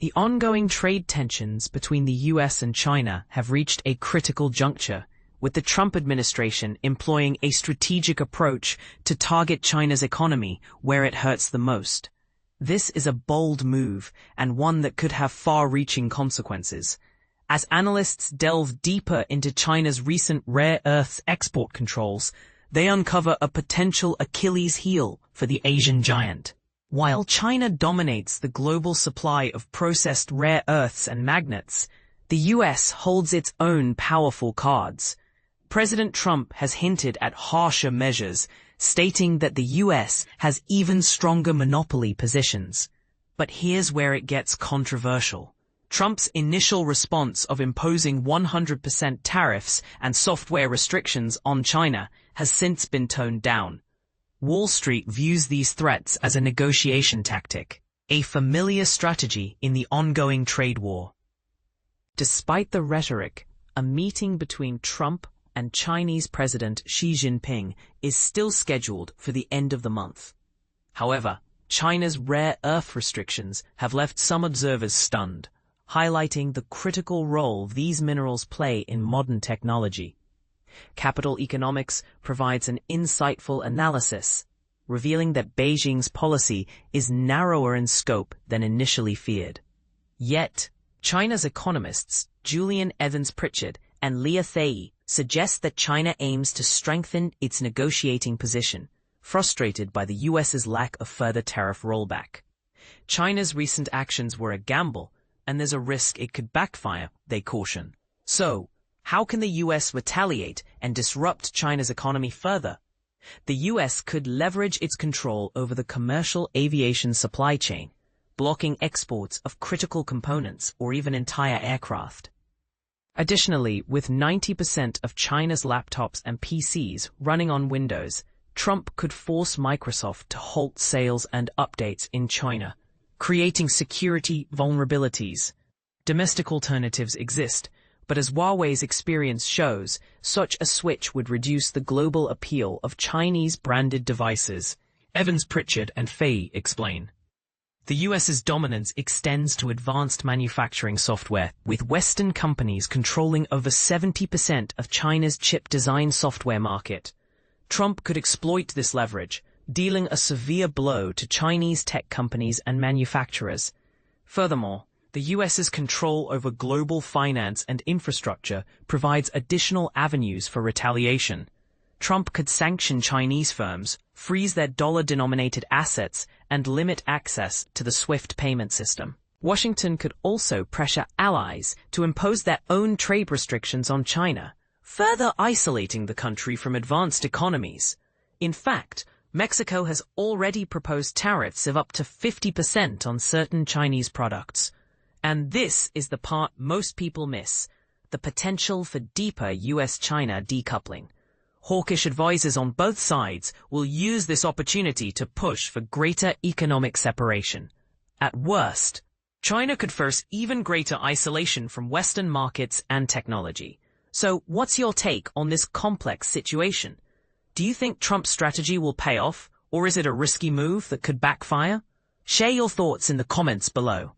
The ongoing trade tensions between the US and China have reached a critical juncture, with the Trump administration employing a strategic approach to target China's economy where it hurts the most. This is a bold move and one that could have far-reaching consequences. As analysts delve deeper into China's recent rare earths export controls, they uncover a potential Achilles heel for the Asian giant. While China dominates the global supply of processed rare earths and magnets, the US holds its own powerful cards. President Trump has hinted at harsher measures, stating that the US has even stronger monopoly positions. But here's where it gets controversial. Trump's initial response of imposing 100% tariffs and software restrictions on China has since been toned down. Wall Street views these threats as a negotiation tactic, a familiar strategy in the ongoing trade war. Despite the rhetoric, a meeting between Trump and Chinese President Xi Jinping is still scheduled for the end of the month. However, China's rare earth restrictions have left some observers stunned, highlighting the critical role these minerals play in modern technology. Capital Economics provides an insightful analysis, revealing that Beijing's policy is narrower in scope than initially feared. Yet, China's economists Julian Evans-Pritchard and Leah Thei suggest that China aims to strengthen its negotiating position, frustrated by the US's lack of further tariff rollback. China's recent actions were a gamble, and there's a risk it could backfire, they caution. So, how can the US retaliate and disrupt China's economy further? The US could leverage its control over the commercial aviation supply chain, blocking exports of critical components or even entire aircraft. Additionally, with 90% of China's laptops and PCs running on Windows, Trump could force Microsoft to halt sales and updates in China, creating security vulnerabilities. Domestic alternatives exist, but as Huawei's experience shows, such a switch would reduce the global appeal of Chinese-branded devices. Evans-Pritchard and Fay explain. The US's dominance extends to advanced manufacturing software, with Western companies controlling over 70% of China's chip design software market. Trump could exploit this leverage, dealing a severe blow to Chinese tech companies and manufacturers. Furthermore, the US's control over global finance and infrastructure provides additional avenues for retaliation. Trump could sanction Chinese firms, freeze their dollar-denominated assets, and limit access to the SWIFT payment system. Washington could also pressure allies to impose their own trade restrictions on China, further isolating the country from advanced economies. In fact, Mexico has already proposed tariffs of up to 50% on certain Chinese products. And this is the part most people miss, the potential for deeper US-China decoupling. Hawkish advisors on both sides will use this opportunity to push for greater economic separation. At worst, China could force even greater isolation from Western markets and technology. So what's your take on this complex situation? Do you think Trump's strategy will pay off, or is it a risky move that could backfire? Share your thoughts in the comments below.